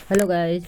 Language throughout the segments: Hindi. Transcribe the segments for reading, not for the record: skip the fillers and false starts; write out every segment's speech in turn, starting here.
Hello guys.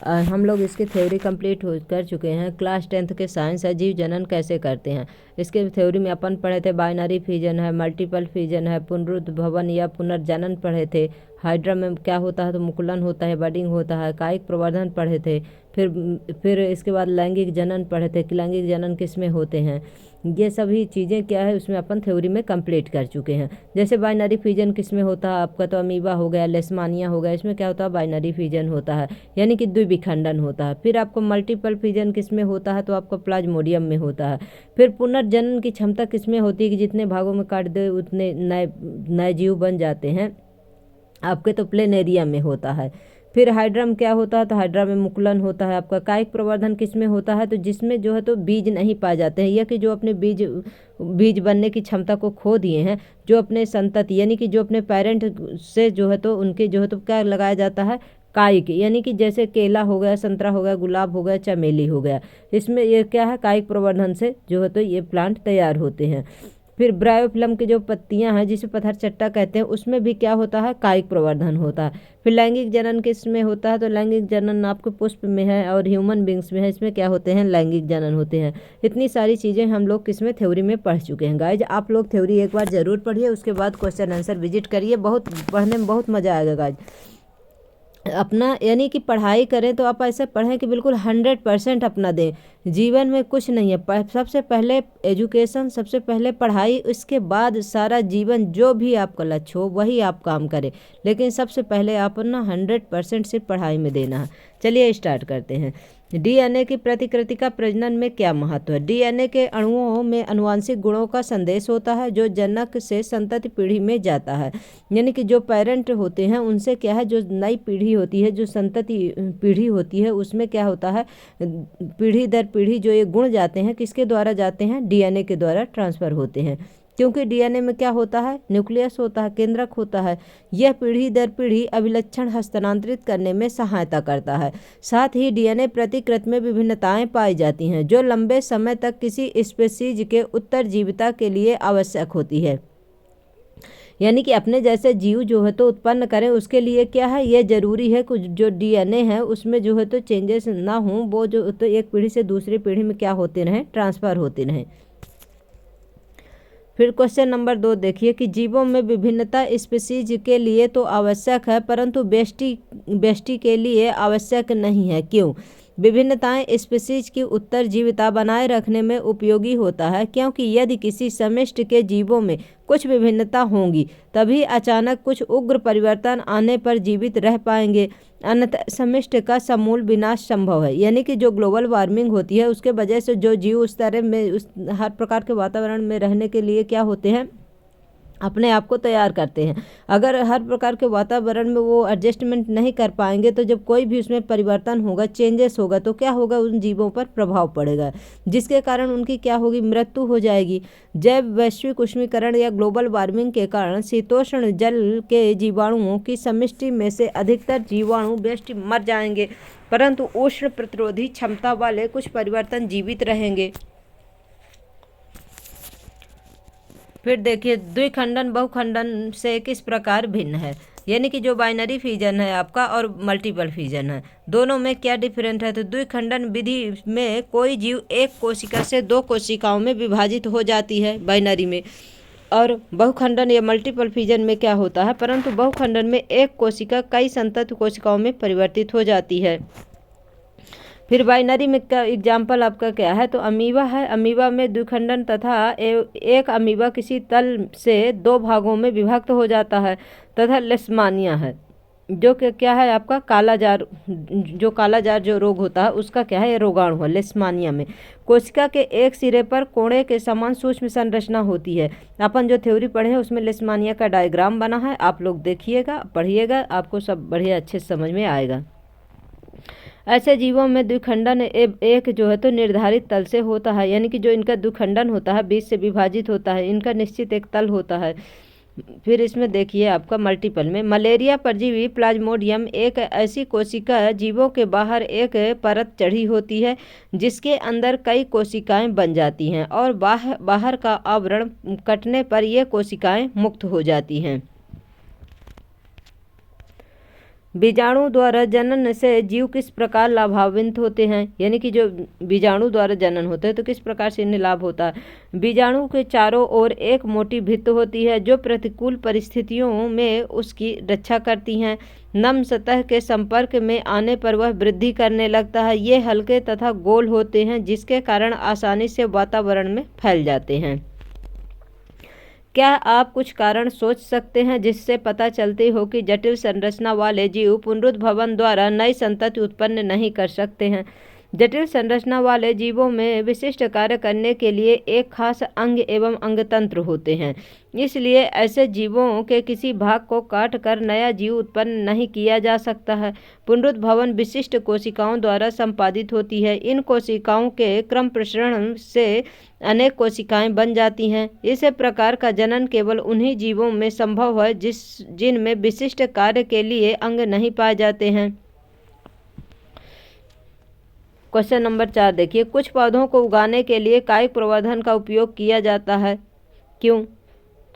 हम लोग इसकी थ्योरी कंप्लीट कर चुके हैं। क्लास 10th के साइंस है जीव जनन कैसे करते हैं। इसके थ्योरी में अपन पढ़े थे बाइनरी फिजन है, मल्टीपल फिजन है, पुनरुद्भवन या पुनर्जनन पढ़े थे। हाइड्रा में क्या होता है तो मुकुलन होता है, बडिंग होता है। कायिक प्रवर्धन पढ़े थे। फिर इसके बाद लैंगिक जनन पढ़े थे कि लैंगिक जनन किस में होते हैं। ये सभी चीज़ें क्या है उसमें अपन थ्योरी में कंप्लीट कर चुके हैं। जैसे बाइनरी फिजन किस में होता है आपका तो अमीबा हो गया, लेशमानिया हो गया, इसमें क्या होता है बाइनरी फिजन होता है यानी कि द्विविखंडन होता है। फिर आपको मल्टीपल फिजन किस में होता है तो आपका प्लाज्मोडियम में होता है। फिर पुनर्जनन की क्षमता किस में होती है कि जितने भागों में काट दे उतने नए नए जीव बन जाते हैं आपके तो प्लेनेरिया में होता है। फिर हाइड्रा में क्या होता है तो हाइड्रा में मुकुलन होता है आपका। कायिक प्रवर्धन किस में होता है तो जिसमें जो है तो बीज नहीं पाए जाते हैं या कि जो अपने बीज बनने की क्षमता को खो दिए हैं, जो अपने संतति यानी कि जो अपने पेरेंट से जो है तो उनके जो है तो क्या लगाया जाता है कायिक, यानी कि जैसे केला हो गया, संतरा हो गया, गुलाब हो गया, चमेली हो गया। इसमें ये क्या है कायिक प्रवर्धन से जो है तो ये प्लांट तैयार होते हैं। फिर ब्रायोफिल्म की जो पत्तियां हैं जिसे पत्थर चट्टा कहते हैं उसमें भी क्या होता है कायिक प्रवर्धन होता है। फिर लैंगिक जनन किस में होता है तो लैंगिक जनन आपके पुष्प में है और ह्यूमन बींग्स में है, इसमें क्या होते हैं लैंगिक जनन होते हैं। इतनी सारी चीज़ें हम लोग किस में थ्योरी में पढ़ चुके हैं। गाइज आप लोग थ्योरी एक बार जरूर पढ़िए, उसके बाद क्वेश्चन आंसर विजिट करिए, बहुत पढ़ने में बहुत मज़ा आएगा गाइज। अपना यानी कि पढ़ाई करें तो आप ऐसे पढ़ें कि बिल्कुल 100% अपना दें। जीवन में कुछ नहीं है, सबसे पहले एजुकेशन, सबसे पहले पढ़ाई, उसके बाद सारा जीवन जो भी आपका लक्ष्य हो वही आप काम करें, लेकिन सबसे पहले आप ना 100% सिर्फ पढ़ाई में देना है। चलिए स्टार्ट करते हैं। डीएनए की प्रतिकृति का प्रजनन में क्या महत्व है। डीएनए के अणुओं में आनुवांशिक गुणों का संदेश होता है जो जनक से संतति पीढ़ी में जाता है, यानी कि जो पेरेंट होते हैं उनसे क्या है जो नई पीढ़ी होती है, जो संतति पीढ़ी होती है उसमें क्या होता है पीढ़ी दर पीढ़ी जो ये गुण जाते हैं किसके द्वारा जाते हैं डीएनए के द्वारा ट्रांसफर होते हैं। क्योंकि डीएनए में क्या होता है न्यूक्लियस होता है, केंद्रक होता है। यह पीढ़ी दर पीढ़ी अभिलक्षण हस्तांतरित करने में सहायता करता है। साथ ही डीएनए प्रतिकृति में विभिन्नताएं पाई जाती हैं जो लंबे समय तक किसी स्पेसीज के उत्तरजीविता के लिए आवश्यक होती है। यानी कि अपने जैसे जीव जो है तो उत्पन्न करें उसके लिए क्या है ये जरूरी है कुछ जो डीएनए है उसमें जो है तो चेंजेस ना हो, वो जो तो एक पीढ़ी से दूसरी पीढ़ी में क्या होते रहें ट्रांसफर होते रहें। फिर क्वेश्चन नंबर 2 देखिए कि जीवों में विभिन्नता स्पीशीज के लिए तो आवश्यक है परंतु बेष्टि के लिए आवश्यक नहीं है, क्यों। विभिन्नताएं स्पीशीज की उत्तरजीविता बनाए रखने में उपयोगी होता है क्योंकि यदि किसी समष्टि के जीवों में कुछ विभिन्नता होंगी तभी अचानक कुछ उग्र परिवर्तन आने पर जीवित रह पाएंगे, अन्यथा समष्टि का समूल विनाश संभव है। यानी कि जो ग्लोबल वार्मिंग होती है उसके वजह से जो जीव उस तरह में उस हर प्रकार के वातावरण में रहने के लिए क्या होते हैं अपने आप को तैयार करते हैं। अगर हर प्रकार के वातावरण में वो एडजस्टमेंट नहीं कर पाएंगे तो जब कोई भी उसमें परिवर्तन होगा, चेंजेस होगा, तो क्या होगा उन जीवों पर प्रभाव पड़ेगा जिसके कारण उनकी क्या होगी मृत्यु हो जाएगी। जैव वैश्विक उष्मीकरण या ग्लोबल वार्मिंग के कारण शीतोष्ण जल के जीवाणुओं की समष्टि में से अधिकतर जीवाणु बेस्ट मर जाएंगे परंतु उष्ण प्रतिरोधी क्षमता वाले कुछ परिवर्तन जीवित रहेंगे। फिर देखिए द्विखंडन बहुखंडन से किस प्रकार भिन्न है। यानी कि जो बाइनरी फिजन है आपका और मल्टीपल फिजन है दोनों में क्या डिफरेंट है तो द्विखंडन विधि में कोई जीव एक कोशिका से दो कोशिकाओं में विभाजित हो जाती है बाइनरी में, और बहुखंडन या मल्टीपल फिजन में क्या होता है परंतु बहुखंडन में एक कोशिका कई संतत कोशिकाओं में परिवर्तित हो जाती है। फिर बाइनरी में का एग्जाम्पल आपका क्या है तो अमीबा है। अमीबा में द्विखंडन तथा एक अमीबा किसी तल से दो भागों में विभक्त हो जाता है। तथा लेशमानिया है जो कि क्या है आपका काला जार जो रोग होता है उसका क्या है ये रोगाणु है। लेशमानिया में कोशिका के एक सिरे पर कोणे के समान सूक्ष्म संरचना होती है। अपन जो थ्योरी पढ़े हैं उसमें लेशमानिया का डायग्राम बना है, आप लोग देखिएगा पढ़िएगा आपको सब बढ़िया अच्छे समझ में आएगा। ऐसे जीवों में द्विखंडन एक जो है तो निर्धारित तल से होता है, यानी कि जो इनका द्विखंडन होता है बीच से विभाजित होता है, इनका निश्चित एक तल होता है। फिर इसमें देखिए आपका मल्टीपल में मलेरिया परजीवी प्लाज्मोडियम एक ऐसी कोशिका जीवों के बाहर एक परत चढ़ी होती है जिसके अंदर कई कोशिकाएं बन जाती हैं और बाहर का आवरण कटने पर ये कोशिकाएं मुक्त हो जाती हैं। बीजाणु द्वारा जनन से जीव किस प्रकार लाभान्वित होते हैं, यानी कि जो बीजाणु द्वारा जनन होते हैं तो किस प्रकार से इन्हें लाभ होता है। बीजाणु के चारों ओर एक मोटी भित्त होती है जो प्रतिकूल परिस्थितियों में उसकी रक्षा करती हैं। नम सतह के संपर्क में आने पर वह वृद्धि करने लगता है। ये हल्के तथा गोल होते हैं जिसके कारण आसानी से वातावरण में फैल जाते हैं। क्या आप कुछ कारण सोच सकते हैं जिससे पता चलती हो कि जटिल संरचना वाले जीव पुनरुद्भवन द्वारा नई संतति उत्पन्न नहीं कर सकते हैं। जटिल संरचना वाले जीवों में विशिष्ट कार्य करने के लिए एक खास अंग एवं अंगतंत्र होते हैं, इसलिए ऐसे जीवों के किसी भाग को काट कर नया जीव उत्पन्न नहीं किया जा सकता है। पुनरुद्भवन विशिष्ट कोशिकाओं द्वारा संपादित होती है। इन कोशिकाओं के क्रम प्रसरण से अनेक कोशिकाएं बन जाती हैं। इस प्रकार का जनन केवल उन्हीं जीवों में संभव है जिनमें विशिष्ट कार्य के लिए अंग नहीं पाए जाते हैं। क्वेश्चन नंबर 4 देखिए, कुछ पौधों को उगाने के लिए कायिक प्रवर्धन का उपयोग किया जाता है, क्यों?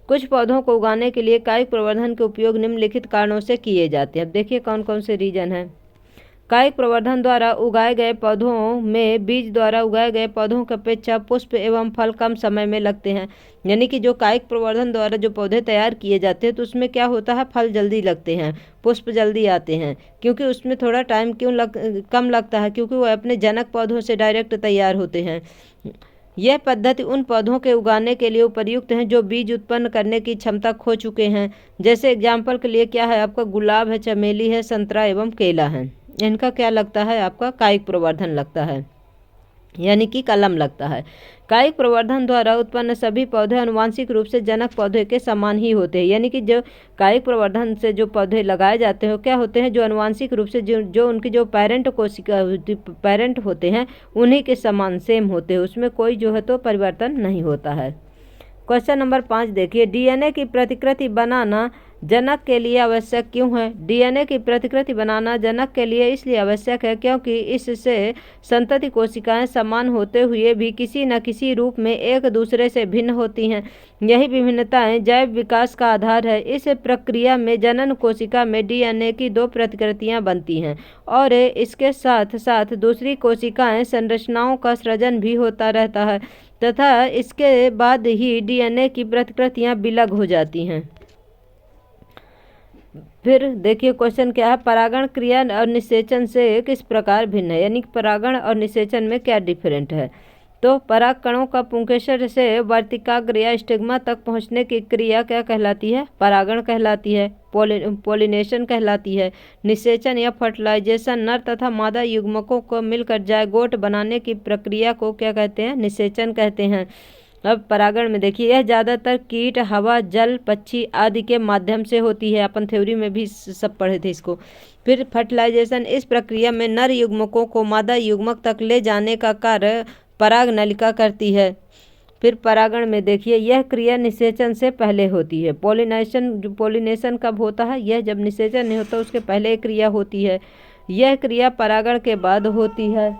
कुछ पौधों को उगाने के लिए कायिक प्रवर्धन के उपयोग निम्नलिखित कारणों से किए जाते हैं। अब देखिए कौन कौन से रीजन हैं। कायिक प्रवर्धन द्वारा उगाए गए पौधों में बीज द्वारा उगाए गए पौधों की अपेक्षा पुष्प एवं फल कम समय में लगते हैं। यानी कि जो कायिक प्रवर्धन द्वारा जो पौधे तैयार किए जाते हैं तो उसमें क्या होता है, फल जल्दी लगते हैं, पुष्प जल्दी आते हैं, क्योंकि उसमें थोड़ा टाइम कम लगता है, क्योंकि वह अपने जनक पौधों से डायरेक्ट तैयार होते हैं। यह पद्धति उन पौधों के उगाने के लिए उपयुक्त है जो बीज उत्पन्न करने की क्षमता खो चुके हैं। जैसे एग्जाम्पल के लिए क्या है, आपका गुलाब है, चमेली है, संतरा एवं केला है। इनका क्या लगता है, आपका कायिक प्रवर्धन लगता है, यानी कि कलम लगता है। कायिक प्रवर्धन द्वारा उत्पन्न सभी पौधे आनुवांशिक रूप से जनक पौधे के समान ही होते हैं। यानी कि जो कायिक प्रवर्धन से जो पौधे लगाए जाते हैं क्या होते हैं, जो आनुवांशिक रूप से जो उनकी जो पेरेंट होते हैं उन्हीं के समान सेम होते हैं, उसमें कोई जो है तो परिवर्तन नहीं होता है। क्वेश्चन नंबर 5 देखिए, डीएनए की प्रतिकृति बनाना जनक के लिए आवश्यक क्यों है? डीएनए की प्रतिकृति बनाना जनक के लिए इसलिए आवश्यक है क्योंकि इससे संतति कोशिकाएं समान होते हुए भी किसी न किसी रूप में एक दूसरे से भिन्न होती हैं। यही विभिन्नताएं जैव विकास का आधार है। इस प्रक्रिया में जनन कोशिका में डीएनए की 2 प्रतिकृतियां बनती हैं और इसके साथ साथ दूसरी कोशिकाएं संरचनाओं का सृजन भी होता रहता है तथा इसके बाद ही डीएनए की प्रतिकृतियां विलग हो जाती हैं। फिर देखिए क्वेश्चन क्या है, परागण क्रिया और निषेचन से किस प्रकार भिन्न है, यानी परागण और निषेचन में क्या डिफरेंट है। तो पराग कणों का पुंकेसर से वर्तिकाग्र या स्टिग्मा तक पहुंचने की क्रिया क्या कहलाती है, परागण कहलाती है, पोलिनेशन कहलाती है। निषेचन या फर्टिलाइजेशन नर तथा मादा युग्मकों को मिलकर जायगोट बनाने की प्रक्रिया को क्या कहते हैं, निषेचन कहते हैं। अब परागण में देखिए, यह ज़्यादातर कीट, हवा, जल, पक्षी आदि के माध्यम से होती है। अपन थ्योरी में भी सब पढ़े थे इसको। फिर फर्टिलाइजेशन, इस प्रक्रिया में नर युग्मकों को मादा युग्मक तक ले जाने का कार्य पराग नलिका करती है। फिर परागण में देखिए, यह क्रिया निषेचन से पहले होती है। पोलिनेशन कब होता है, यह जब निषेचन नहीं होता उसके पहले क्रिया होती है। यह क्रिया परागण के बाद होती है।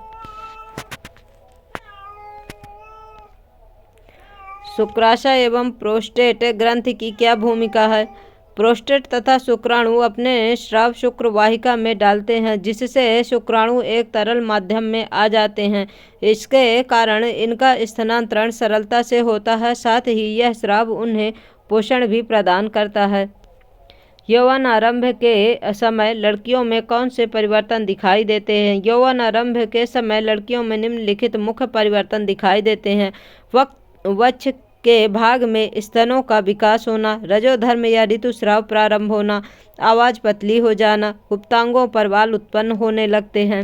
शुक्राशय एवं प्रोस्टेट ग्रंथि की क्या भूमिका है। प्रोस्टेट तथा शुक्राणु अपने स्राव शुक्र वाहिका में डालते हैं जिससे शुक्राणु एक तरल माध्यम में आ जाते हैं। इसके कारण इनका स्थानांतरण सरलता से होता है, साथ ही यह स्राव उन्हें पोषण भी प्रदान करता है। यौवन आरंभ के समय लड़कियों में कौन से परिवर्तन दिखाई देते हैं। यौवन आरंभ के समय लड़कियों में निम्नलिखित मुख्य परिवर्तन दिखाई देते हैं। वक्ष के भाग में स्तनों का विकास होना, रजोधर्म या ऋतुस्राव प्रारंभ होना, आवाज़ पतली हो जाना, गुप्तांगों पर बाल उत्पन्न होने लगते हैं।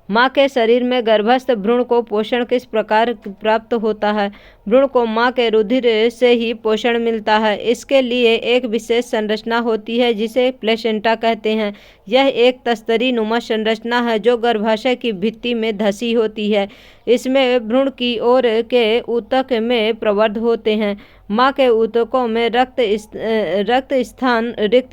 माँ के शरीर में गर्भस्थ भ्रूण को पोषण किस प्रकार प्राप्त होता है। भ्रूण को माँ के रुधिर से ही पोषण मिलता है। इसके लिए एक विशेष संरचना होती है जिसे प्लेसेंटा कहते हैं। यह एक तस्तरी नुमा संरचना है जो गर्भाशय की भित्ति में धसी होती है। इसमें भ्रूण की ओर के ऊतक में प्रवर्ध होते हैं। माँ के ऊतकों में रिक्त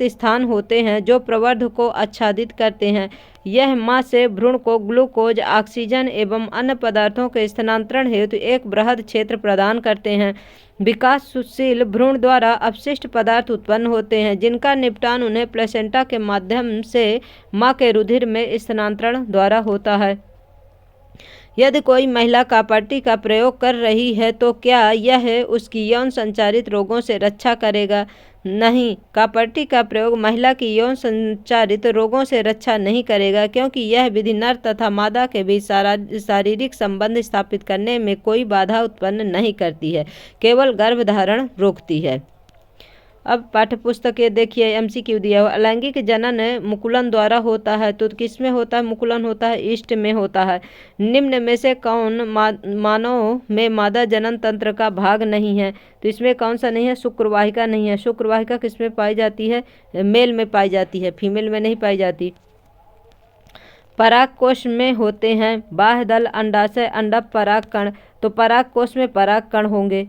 स्थान होते हैं जो प्रवर्ध को आच्छादित करते हैं। यह माँ से भ्रूण को ग्लूकोज, ऑक्सीजन एवं अन्य पदार्थों के स्थानांतरण हेतु एक बृहद क्षेत्र प्रदान करते हैं। विकासशील भ्रूण द्वारा अपशिष्ट पदार्थ उत्पन्न होते हैं जिनका निपटान उन्हें प्लेसेंटा के माध्यम से माँ के रुधिर में स्थानांतरण द्वारा होता है। यदि कोई महिला कॉपर्टी का प्रयोग कर रही है तो क्या यह उसकी यौन संचारित रोगों से रक्षा करेगा? नहीं, कॉपर्टी का प्रयोग महिला की यौन संचारित रोगों से रक्षा नहीं करेगा, क्योंकि यह विधि नर तथा मादा के बीच शारीरिक संबंध स्थापित करने में कोई बाधा उत्पन्न नहीं करती है, केवल गर्भधारण रोकती है। अब पाठ्यपुस्तक ये देखिए, एमसीक्यू दिया हुआ। अलैंगिक जनन मुकुलन द्वारा होता है, तो किस में होता है मुकुलन? होता है ईस्ट में होता है। निम्न में से कौन मानव में मादा जनन तंत्र का भाग नहीं है? तो इसमें कौन सा नहीं है? शुक्रवाहिका नहीं है। शुक्रवाहिका किस में पाई जाती है? मेल में पाई जाती है, फीमेल में नहीं पाई जाती। परागकोश में होते हैं बाह्यदल, अंडाशय, अंडक, परागकण। तो परागकोश में परागकण होंगे।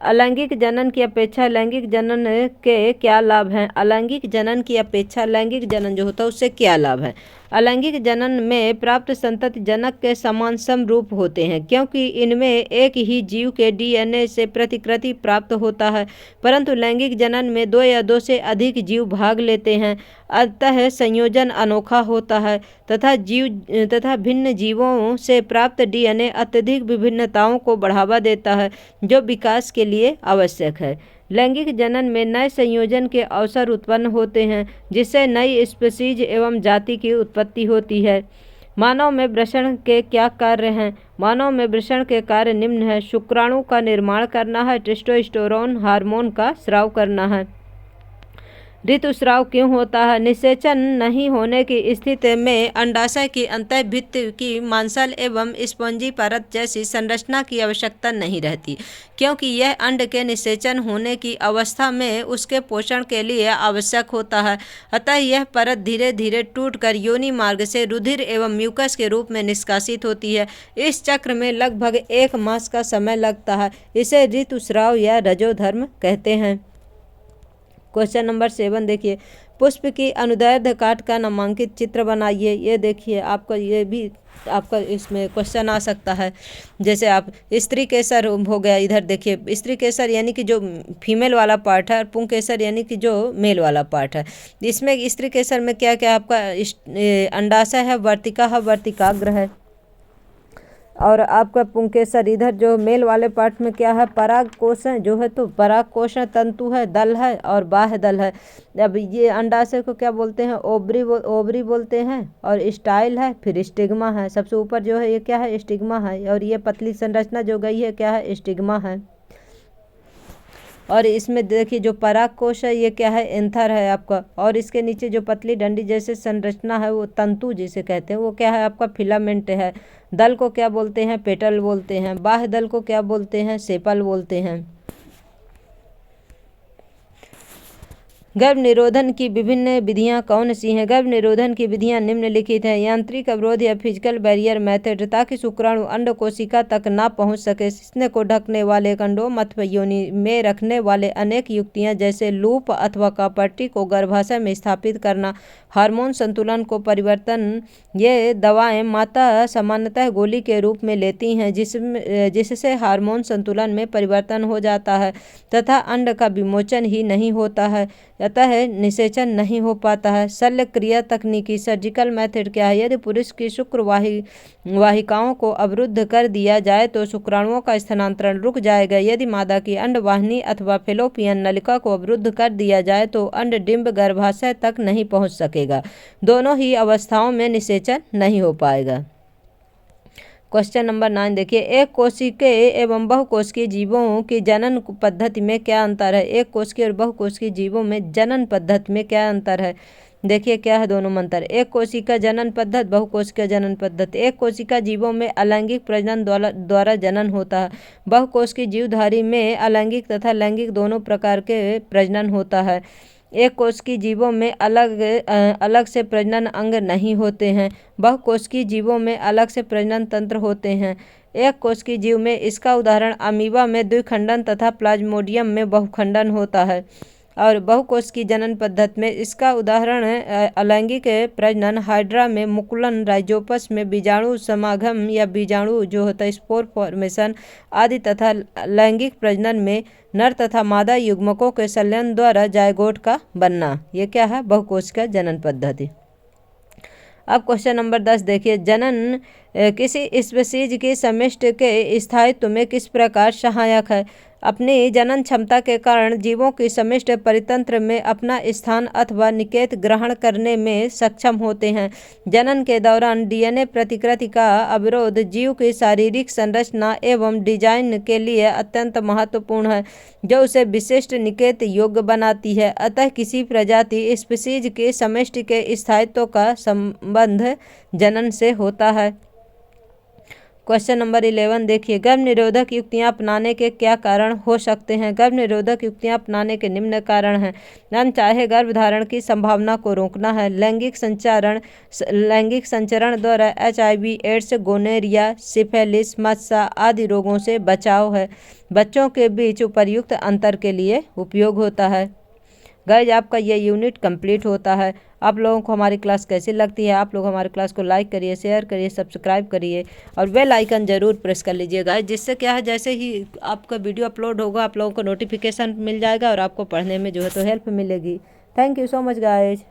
अलैंगिक जनन की अपेक्षा लैंगिक जनन के क्या लाभ हैं? अलैंगिक जनन की अपेक्षा लैंगिक जनन जो होता है उससे क्या लाभ है? अलैंगिक जनन में प्राप्त संतति जनक के समान समरूप होते हैं, क्योंकि इनमें एक ही जीव के डीएनए से प्रतिकृति प्राप्त होता है, परंतु लैंगिक जनन में 2 या 2 से अधिक जीव भाग लेते हैं। अतः संयोजन अनोखा होता है तथा भिन्न जीवों से प्राप्त डीएनए अत्यधिक विभिन्नताओं को बढ़ावा देता है, जो विकास के लिए आवश्यक है। लैंगिक जनन में नए संयोजन के अवसर उत्पन्न होते हैं, जिससे नई स्पीशीज एवं जाति की उत्पत्ति होती है। मानव में वृषण के क्या कार्य हैं? मानव में वृषण के कार्य निम्न है। शुक्राणु का निर्माण करना है, टेस्टोस्टेरोन हार्मोन का स्राव करना है। ऋतुस्राव क्यों होता है? निषेचन नहीं होने की स्थिति में अंडाशय की अंतःभित्ति की मांसल एवं स्पंजी परत जैसी संरचना की आवश्यकता नहीं रहती, क्योंकि यह अंड के निषेचन होने की अवस्था में उसके पोषण के लिए आवश्यक होता है। अतः यह परत धीरे धीरे टूटकर योनि मार्ग से रुधिर एवं म्यूकस के रूप में निष्कासित होती है। इस चक्र में लगभग 1 मास का समय लगता है। इसे ऋतुस्राव या रजोधर्म कहते हैं। क्वेश्चन नंबर 7 देखिए, पुष्प की अनुदैर्ध्य काट का नामांकित चित्र बनाइए। ये देखिए, आपका ये भी आपका इसमें क्वेश्चन आ सकता है। जैसे आप स्त्री केसर हो गया, इधर देखिए स्त्री केसर यानी कि जो फीमेल वाला पार्ट है, और पुंग केसर यानी कि जो मेल वाला पार्ट है। इसमें स्त्री केसर में क्या क्या आपका अंडाशय है, वर्तिका है, वर्तिकाग्र है, और आपका पुंकेसर इधर जो मेल वाले पार्ट में क्या है, परागकोश है जो है, तो परागकोश है, तंतु है, दल है और बाह्य दल है। अब ये अंडाशय को क्या बोलते हैं? ओवरी बोलते हैं, और स्टाइल है, फिर स्टिग्मा है। सबसे ऊपर जो है ये क्या है? स्टिग्मा है, और ये पतली संरचना जो गई है क्या है? स्टिग्मा है। और इसमें देखिए जो परागकोश है ये क्या है? एंथर है आपका, और इसके नीचे जो पतली डंडी जैसे संरचना है वो तंतु जिसे कहते हैं वो क्या है? आपका फिलामेंट है। दल को क्या बोलते हैं? पेटल बोलते हैं। बाह्य दल को क्या बोलते हैं? सेपल बोलते हैं। गर्भ निरोधन की विभिन्न विधियां कौन सी हैं? गर्भ निरोधन की विधियां निम्नलिखित हैं। यांत्रिक अवरोध या फिजिकल बैरियर मेथड, ताकि शुक्राणु अंड कोशिका तक ना पहुंच सके। शिश्न को ढकने वाले कंडोम अथवा योनि में रखने वाले अनेक युक्तियां, जैसे लूप अथवा कॉपर्टी को गर्भाशय में स्थापित करना। हार्मोन संतुलन को परिवर्तन, ये दवाएं माता सामान्यतः गोली के रूप में लेती हैं, जिससे हार्मोन संतुलन में परिवर्तन हो जाता है तथा अंड का विमोचन ही नहीं होता है, अतः निषेचन नहीं हो पाता है। शल्य क्रिया तकनीकी, सर्जिकल मेथड क्या है? यदि पुरुष की शुक्र वाहिकाओं को अवरुद्ध कर दिया जाए तो शुक्राणुओं का स्थानांतरण रुक जाएगा। यदि मादा की अंडवाहिनी अथवा फेलोपियन नलिका को अवरुद्ध कर दिया जाए तो अंड डिंब गर्भाशय तक नहीं पहुंच सकेगा। दोनों ही अवस्थाओं में निषेचन नहीं हो पाएगा। क्वेश्चन नंबर 9 देखिए, एक कोशिकीय एवं बहुकोशिकीय जीवों की जनन पद्धति में क्या अंतर है? एक कोशिकीय और बहुकोशिकीय जीवों में जनन पद्धति में क्या अंतर है? देखिए क्या है दोनों में अंतर। एक कोशिका जनन पद्धति, बहुकोशिका जनन पद्धति। एक कोशिका जीवों में अलैंगिक प्रजनन द्वारा जनन होता है। बहुकोशिकीय जीवधारी में अलैंगिक तथा लैंगिक दोनों प्रकार के प्रजनन होता है। एक कोशिकीय जीवों में अलग से प्रजनन अंग नहीं होते हैं। बहुकोशिकीय जीवों में अलग से प्रजनन तंत्र होते हैं। एक कोशिकीय जीव में इसका उदाहरण अमीबा में द्विखंडन तथा प्लाज्मोडियम में बहुखंडन होता है। और बहुकोशिकीय जनन पद्धति में इसका उदाहरण अलैंगिक प्रजनन हाइड्रा में मुकुलन, राइजोपस में बीजाणु समागम या बीजाणु जो होता है स्पोर फॉर्मेशन आदि तथा लैंगिक प्रजनन में नर तथा मादा युग्मकों के संलयन द्वारा जायगोट का बनना। ये क्या है? बहुकोशिकीय जनन पद्धति। अब क्वेश्चन नंबर 10 देखिए, जनन किसी स्पीशीज की समष्टि के स्थायित्व में किस प्रकार सहायक है? अपनी जनन क्षमता के कारण जीवों की समष्टि परितंत्र में अपना स्थान अथवा निकेत ग्रहण करने में सक्षम होते हैं। जनन के दौरान डीएनए प्रतिकृति का अवरोध जीव की शारीरिक संरचना एवं डिजाइन के लिए अत्यंत महत्वपूर्ण है, जो उसे विशिष्ट निकेत योग्य बनाती है। अतः किसी प्रजाति स्पीशीज के समष्टि के स्थायित्व का संबंध जनन से होता है। क्वेश्चन नंबर 11 देखिए, गर्भ निरोधक युक्तियां अपनाने के क्या कारण हो सकते हैं? गर्भ निरोधक युक्तियां अपनाने के निम्न कारण हैं। अनचाहे गर्भधारण की संभावना को रोकना है, लैंगिक संचरण द्वारा HIV, एड्स, गोनेरिया, सिफिलिस, मस्सा आदि रोगों से बचाव है, बच्चों के बीच उपर्युक्त अंतर के लिए उपयोग होता है। गाइज, आपका ये यूनिट कंप्लीट होता है। आप लोगों को हमारी क्लास कैसी लगती है? आप लोग हमारी क्लास को लाइक करिए, शेयर करिए, सब्सक्राइब करिए और बेल आइकन जरूर प्रेस कर लीजिए गाइज, जिससे क्या है जैसे ही आपका वीडियो अपलोड होगा आप लोगों को नोटिफिकेशन मिल जाएगा और आपको पढ़ने में जो है तो हेल्प मिलेगी। Thank you so much guys.